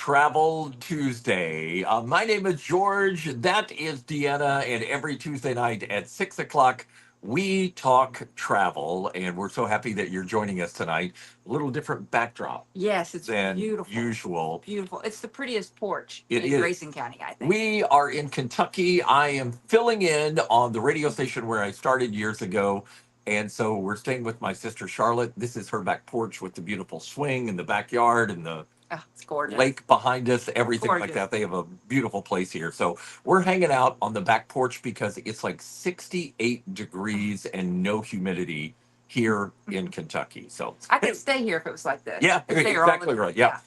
Travel Tuesday. My name is George. That is Deanna. And every Tuesday night at 6 o'clock, we talk travel. And we're so happy that you're joining us tonight. A little different backdrop Yes, it's than beautiful. usual. Beautiful. It's the prettiest porch It in is. Grayson County, I think. We are in Kentucky. I am filling in on the radio station where I started years ago. And so we're staying with my sister Charlotte. This is her back porch with the beautiful swing in the backyard and the Oh, it's gorgeous. lake behind us, everything like Gorgeous. that. They have a beautiful place here. So we're hanging out on the back porch because it's like 68 degrees and no humidity here in Kentucky. So I could stay here if it was like this. yeah, I'd stay here all the exactly time. right. Yeah.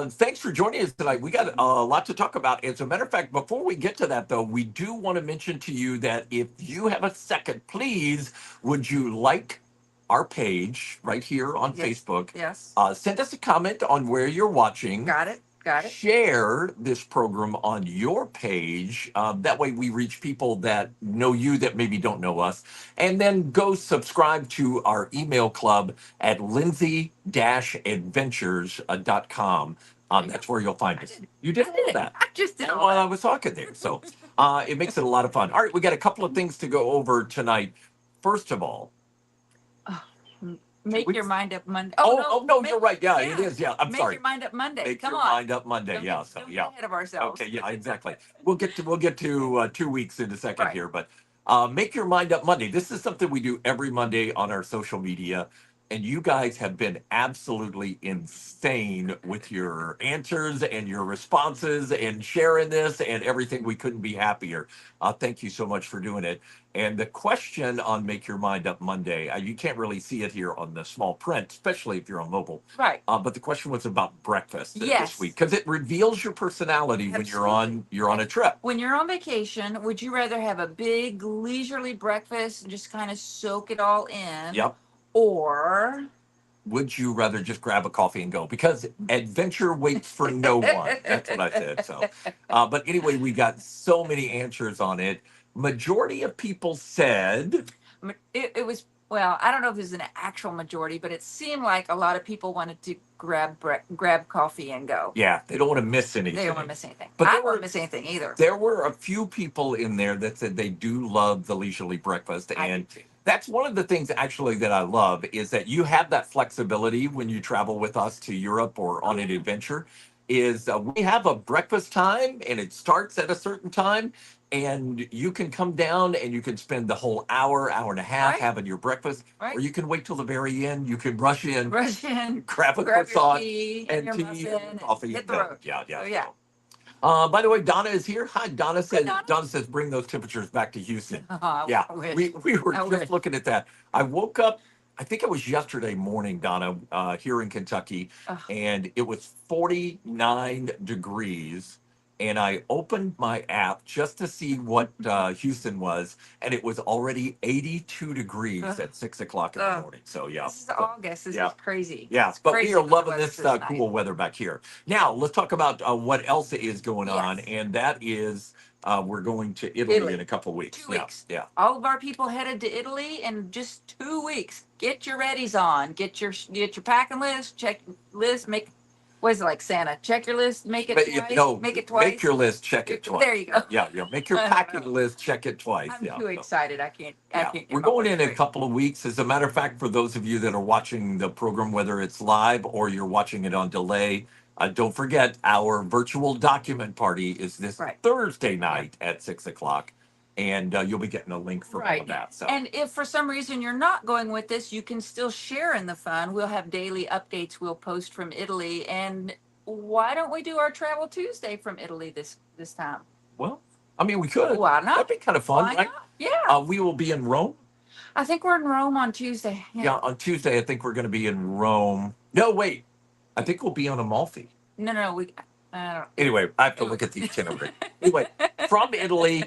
Thanks for joining us tonight. We got a lot to talk about. As a matter of fact, before we get to that, though, we do want to mention to you that if you have a second, please, would you like our page right here on Yes. Facebook? Yes. Send us a comment on where you're watching. Got it. Got it. Share this program on your page. That way we reach people that know you that maybe don't know us. And then go subscribe to our email club at lindsay-adventures.com. That's where you'll find us. You did all that. I just did all While I that. was talking there. So it makes it a lot of fun. All right, we got a couple of things to go over tonight. First of all, Oh, make your mind up Monday. no, make- you're right. Yeah, it is. Yeah, I'm make sorry. your mind up Monday. Make Come your on. mind up Monday. Don't Yeah, get, so don't yeah. get ahead of ourselves. Okay, yeah, exactly. We'll get to 2 weeks in a second Right. here, but make your mind up Monday. This is something we do every Monday on our social media, and you guys have been absolutely insane with your answers and your responses and sharing this and everything. We couldn't be happier. Thank you so much for doing it. And the question on Make Your Mind Up Monday, you can't really see it here on the small print, especially if you're on mobile. Right. But the question was about breakfast Yes. this week because it reveals your personality when you're on a trip. When you're on vacation, would you rather have a big leisurely breakfast and just kind of soak it all in? Yep. Or Would you rather just grab a coffee and go? Because adventure waits for no one. That's what I said. So, but anyway, we got so many answers on it. Majority of people said it was, well, I don't know if there's an actual majority, but it seemed like a lot of people wanted to grab coffee and go. Yeah, they don't want to miss anything. They don't want to miss anything. But I don't want to miss anything either. There were a few people in there that said they do love the leisurely breakfast, and that's one of the things actually that I love is that you have that flexibility when you travel with us to Europe or on an adventure. Is we have a breakfast time and it starts at a certain time, and you can come down and you can spend the whole hour and a half Right. having your breakfast, Right. or you can wait till the very end. You can rush in, grab grab a your croissant tea and your tea muffin and coffee. hit the No, road. yeah. So, yeah. By the way, Donna is here. Hi, Donna says. Donna. Donna says, bring those temperatures back to Houston. I Yeah, wish. we were I just wish. looking at that. I woke up. I think it was yesterday morning, Donna, here in Kentucky, Ugh. and it was 49 degrees. And I opened my app just to see what Houston was, and it was already 82 degrees Ugh. at 6 o'clock in the Ugh. morning. So yeah, This is August. This yeah. is crazy. Yeah, It's but crazy we are when the loving weather's this nice. cool weather back here. Now, let's talk about what else is going on, Yes. and that is we're going to Italy in a couple of weeks. 2 weeks. Yeah. All of our people headed to Italy in just 2 weeks. Get your readies on. Get your packing list. Check list. Make, what is it like Santa? Check your list. Make it twice. Make it twice. Make your list. Check it twice. There you go. Yeah. Make your packing list. Check it twice. I'm yeah. too excited. I can't. We're going in a couple of weeks. As a matter of fact, for those of you that are watching the program, whether it's live or you're watching it on delay, don't forget our virtual document party is this Thursday night at 6 o'clock. And you'll be getting a link for all of that. So. And if for some reason you're not going with this, you can still share in the fun. We'll have daily updates we'll post from Italy. And why don't we do our Travel Tuesday from Italy this time? Well, I mean, we could. Why not? That'd be kind of fun, Why right? not? Yeah. We will be in Rome. I think we're in Rome on Tuesday. Yeah, on Tuesday, I think we're going to be in Rome. No, wait. I think we'll be on Amalfi. No. Anyway, I have to look at the itinerary. Anyway, from Italy,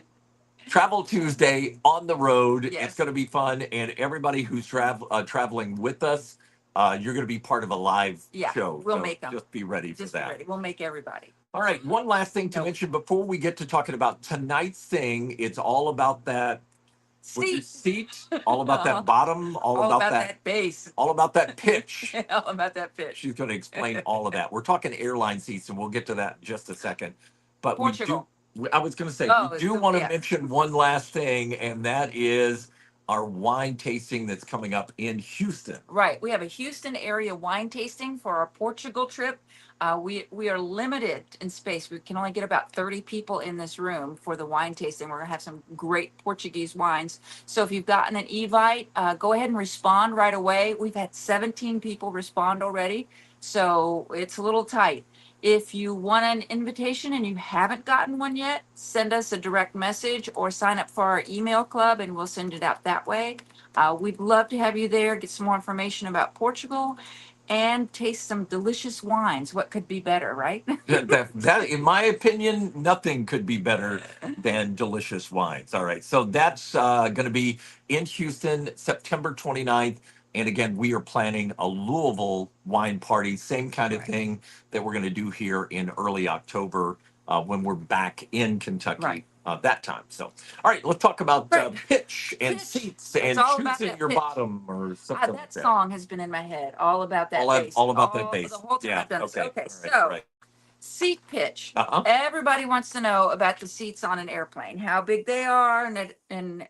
Travel Tuesday on the road. Yes. It's going to be fun. And everybody who's traveling with us, you're going to be part of a live show. We'll make them. Just be ready for that. Ready. We'll make everybody. All right. One last thing to mention before we get to talking about tonight's thing. It's all about that With your Seat. seat, all about that bottom, all about that, base. all about that pitch. All about that pitch. She's going to explain all of that. We're talking airline seats, and we'll get to that in just a second. But Portugal. I was going to say, Oh, we do want to yeah. mention one last thing, and that is our wine tasting that's coming up in Houston. Right. We have a Houston area wine tasting for our Portugal trip. We are limited in space. We can only get about 30 people in this room for the wine tasting. We're going to have some great Portuguese wines. So if you've gotten an Evite, go ahead and respond right away. We've had 17 people respond already. So it's a little tight. If you want an invitation and you haven't gotten one yet, send us a direct message or sign up for our email club and we'll send it out that way. We'd love to have you there, get some more information about Portugal and taste some delicious wines. What could be better, right? That, in my opinion, nothing could be better than delicious wines. All right. So that's going to be in Houston, September 29th. And again, we are planning a Louisville wine party, same kind of Right. thing that we're going to do here in early October when we're back in Kentucky. Right. That time. So, all right, let's talk about Right. pitch and Pitch. seats It's and all about choosing that your pitch. bottom or something like That that. song has been in my head, all about that bass. All about that bass. The whole time Yeah. I've done this. Okay. Okay, All right, so all right. seat pitch. Uh-huh. Everybody wants to know about the seats on an airplane, how big they are, and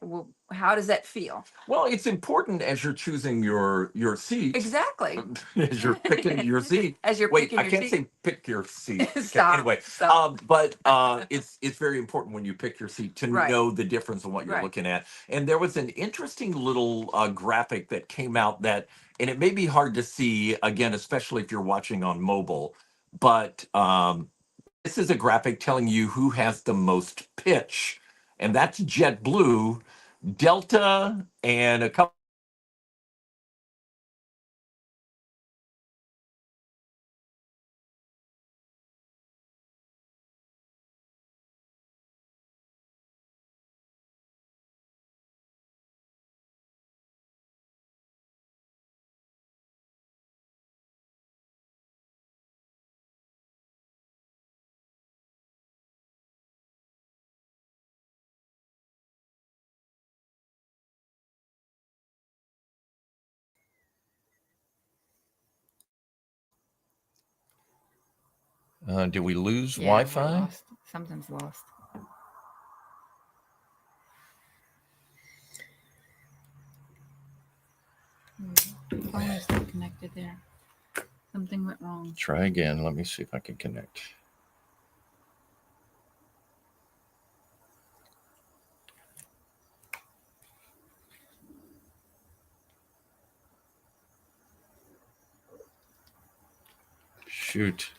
how does that feel? Well, it's important as you're choosing your seat. Exactly. As you're picking your seat. As you're Wait, picking I your can't seat. say pick your seat. Okay, Stop. anyway, Stop. but it's very important when you pick your seat to Right. know the difference in what you're Right. looking at. And there was an interesting little graphic that came out that, and it may be hard to see again, especially if you're watching on mobile, but this is a graphic telling you who has the most pitch, and that's JetBlue, Delta, and a couple. Did we lose Wi-Fi? Something's lost. Phone is still connected there. Something went wrong. Try again. Let me see if I can connect. Shoot.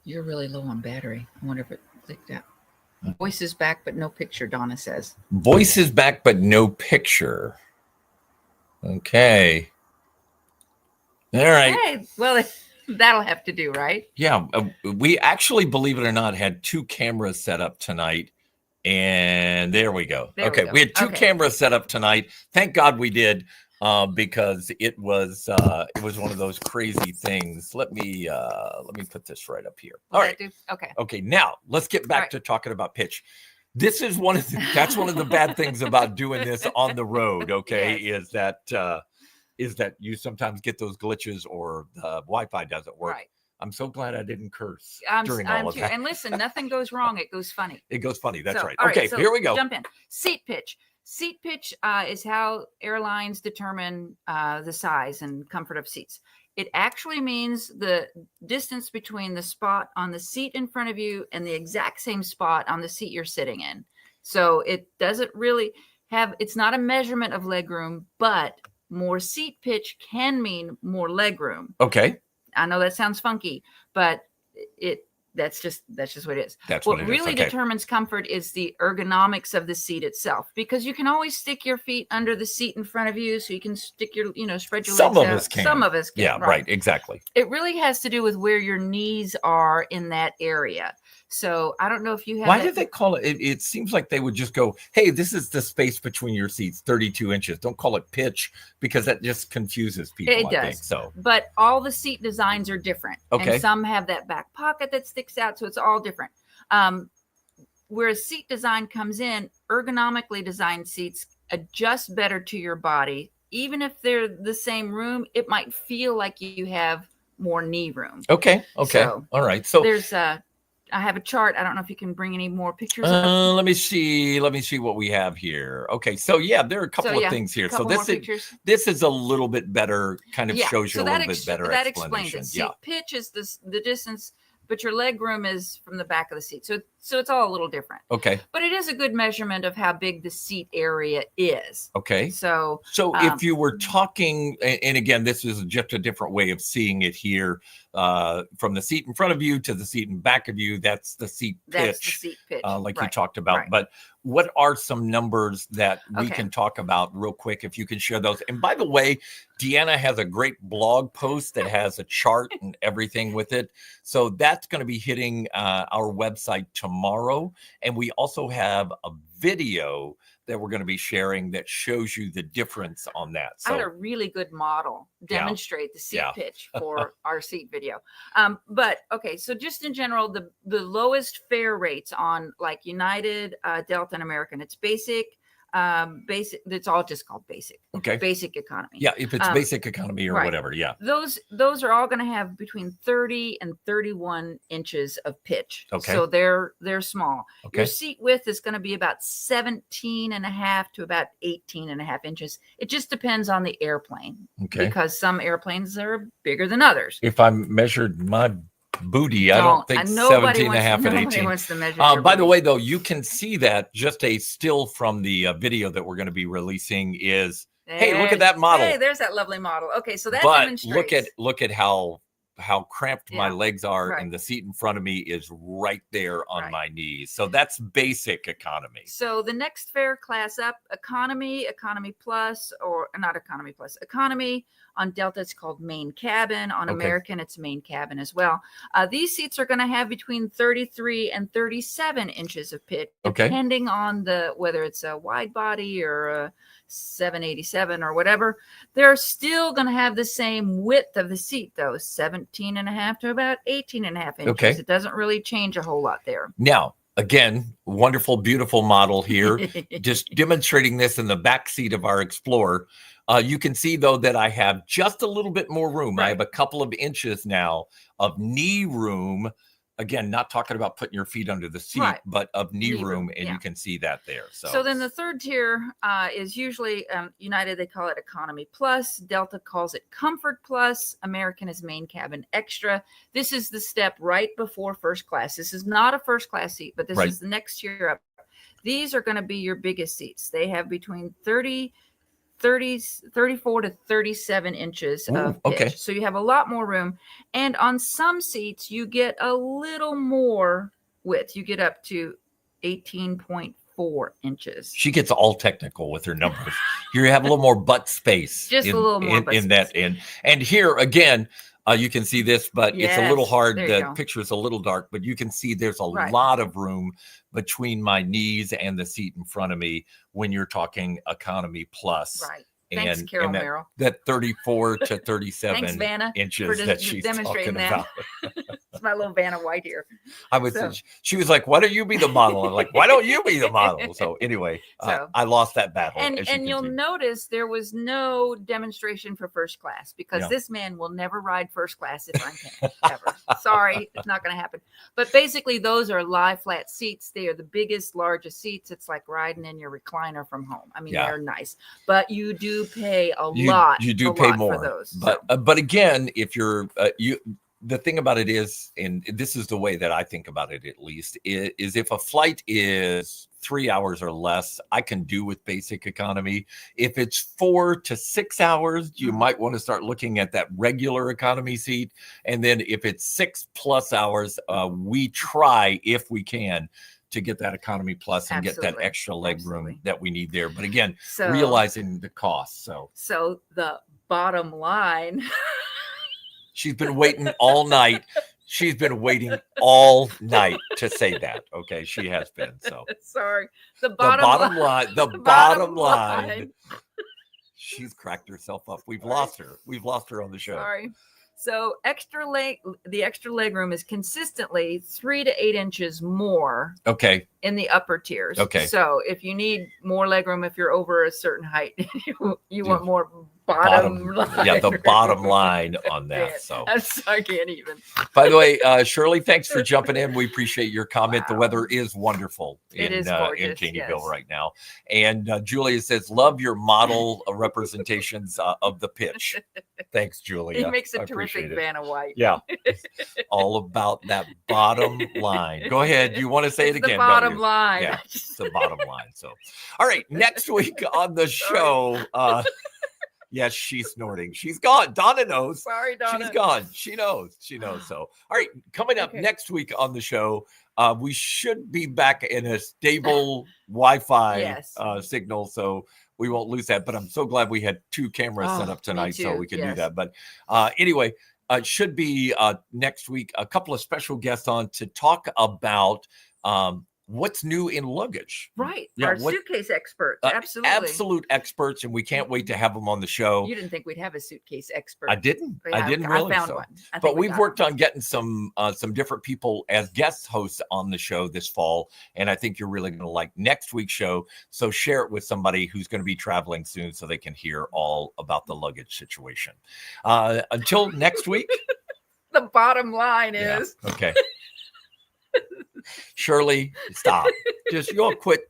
You're really low on battery. I wonder if it clicked out. Voice is back, but no picture, Donna says. Voice is back, but no picture. Okay. All right. Hey, well, that'll have to do, right? Yeah. We actually, believe it or not, had two cameras set up tonight. And there we go. Okay. We had two cameras set up tonight. Thank God we did. Because it was one of those crazy things. Let me put this right up here. All right. Okay. Now let's get back to talking about pitch. This is that's one of the bad things about doing this on the road. Okay, yes. is that you sometimes get those glitches or the Wi-Fi doesn't work. Right. I'm so glad I didn't curse during all of that. And listen, nothing goes wrong. It goes funny. It goes funny. That's right. Okay, so here we go. Jump in. Seat pitch. Seat pitch is how airlines determine the size and comfort of seats. It actually means the distance between the spot on the seat in front of you and the exact same spot on the seat you're sitting in. So it doesn't really it's not a measurement of legroom, but more seat pitch can mean more legroom. Okay. I know that sounds funky, but that's just what it is. That's what really determines comfort is the ergonomics of the seat itself, because you can always stick your feet under the seat in front of you, so you can stick your, spread your legs out. Some of us can. Yeah, right. Exactly. It really has to do with where your knees are in that area. So I don't know if you have. Why did they call it? It seems like they would just go, "Hey, this is the space between your seats, 32 inches." Don't call it pitch, because that just confuses people. It does. So, but all the seat designs are different. Okay. And some have that back pocket that sticks out, so it's all different. where seat design comes in, ergonomically designed seats adjust better to your body. Even if they're the same room, it might feel like you have more knee room. Okay. So All right. So there's I have a chart. I don't know if you can bring any more pictures up. let me see what we have here. Okay, so yeah, there are a couple of things here. So this is a little bit better, kind of shows you a little bit better that explanation. Explains it. Seat pitch is the distance, but your leg room is from the back of the seat. So it's all a little different. Okay. But it is a good measurement of how big the seat area is. Okay. So if you were talking, and again, this is just a different way of seeing it here, from the seat in front of you to the seat in back of you, that's the seat pitch. That's the seat pitch. Like you talked about. Right. But what are some numbers that we can talk about real quick, if you can share those? And by the way, Deanna has a great blog post that has a chart and everything with it. So that's going to be hitting our website tomorrow. And we also have a video that we're going to be sharing that shows you the difference on that. So I had a really good model demonstrate the seat pitch for our seat video. But okay, so just in general, the lowest fare rates on like United, Delta, and American, it's basic. It's all just called basic. Okay. Basic economy. Yeah, if it's basic economy or whatever. Yeah. Those are all going to have between 30 and 31 inches of pitch. Okay. So they're small. Okay. Your seat width is going to be about 17 and a half to about 18 and a half inches. It just depends on the airplane. Okay. Because some airplanes are bigger than others. If I measured my booty, I don't think 17 and a half and 18. Wants to measure by the way, though, you can see that just a still from the video that we're going to be releasing is, hey, look at that model. Hey, there's that lovely model. Okay, so that demonstrates. Look at how cramped my legs are, and the seat in front of me is right there on my knees. So that's basic economy. So the next fare class up, economy plus, or not economy plus, economy. On Delta, it's called main cabin. On American, it's main cabin as well. These seats are going to have between 33 and 37 inches of pitch, depending on whether it's a wide body or a 787 or whatever. They're still going to have the same width of the seat, though, 17 and a half to about 18 and a half inches. It doesn't really change a whole lot there. Now, again, wonderful, beautiful model here. Just demonstrating this in the back seat of our Explorer. You can see, though, that I have just a little bit more room. I have a couple of inches now of knee room. Again, not talking about putting your feet under the seat, but of knee room, and you can see that there. So then the third tier is usually United, they call it Economy Plus. Delta calls it Comfort Plus. American is Main Cabin Extra. This is the step right before first class. This is not a first class seat, but this is the next tier up. These are going to be your biggest seats. They have between 34 to 37 inches of pitch. So you have a lot more room. And on some seats, you get a little more width. You get up to 18.4 inches. She gets all technical with her numbers. You have a little more butt space. Just a little more butt in that end. And here, again, you can see this, but it's a little hard. The picture is a little dark, but you can see there's a lot of room between my knees and the seat in front of me when you're talking Economy Plus. Right. Thanks, Carol Merrill. That 34 to 37 Thanks, Vanna, inches that she's talking about. It's my little Vanna White here. She was like, why don't you be the model? I'm like, why don't you be the model? So anyway, I lost that battle. And you'll notice there was no demonstration for first class because this man will never ride first class if I can, ever. Sorry, it's not going to happen. But basically, those are lie flat seats. They are the biggest, largest seats. It's like riding in your recliner from home. I mean, they're nice, but you do pay a lot. You do pay more for those. But again, if you're the thing about it is, and this is the way that I think about it, at least, is if a flight is 3 hours or less, I can do with basic economy. If it's 4 to 6 hours, you might want to start looking at that regular economy seat. And then if it's 6+ hours, we try, if we can, to get that Economy Plus and get that extra leg room that we need there. But again, realizing the cost. So the bottom line. She's been waiting all night. She's been waiting all night to say that. Okay, she has been. So sorry. The bottom line. The bottom line. She's cracked herself up. We've lost her. We've lost her on the show. Sorry. So the extra leg room is consistently 3 to 8 inches more Okay. in the upper tiers. Okay. So if you need more leg room, if you're over a certain height, you want more bottom line. Yeah, the bottom line on that. So I can't even. By the way, Shirley, thanks for jumping in. We appreciate your comment. Wow. The weather is wonderful It is in gorgeous, Caneyville yes. right now. And Julia says, love your model representations of the pitch. Thanks, Julia. He makes a I terrific appreciate it. Vanna White. Yeah. It's all about that bottom line. Go ahead. You want to say it It's again? the bottom don't you? line. Yeah, it's the bottom line. So, all right. Next week on the show, yes, she's snorting. She's gone. Donna knows. Sorry, Donna. She's gone. She knows. She knows. So, all right. Coming up next week on the show, we should be back in a stable Wi-Fi signal, so we won't lose that. But I'm so glad we had 2 cameras set up tonight, so we could do that. But anyway, it should be next week. A couple of special guests on to talk about what's new in luggage. Right. Yeah, our suitcase experts. Absolutely. Absolute experts. And we can't wait to have them on the show. You didn't think we'd have a suitcase expert. I didn't. Yeah, I didn't really. I found one. But we've worked on getting some different people as guest hosts on the show this fall. And I think you're really going to like next week's show. So share it with somebody who's going to be traveling soon so they can hear all about the luggage situation. Until next week. The bottom line is. Okay. Shirley, stop. Just you'll quit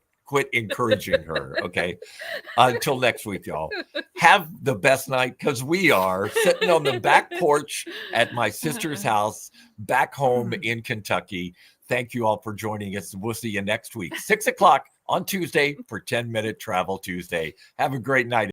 encouraging her. Okay. Until next week, y'all. Have the best night, because we are sitting on the back porch at my sister's house back home in Kentucky. Thank you all for joining us. We'll see you next week, 6 o'clock on Tuesday for 10-Minute Travel Tuesday. Have a great night.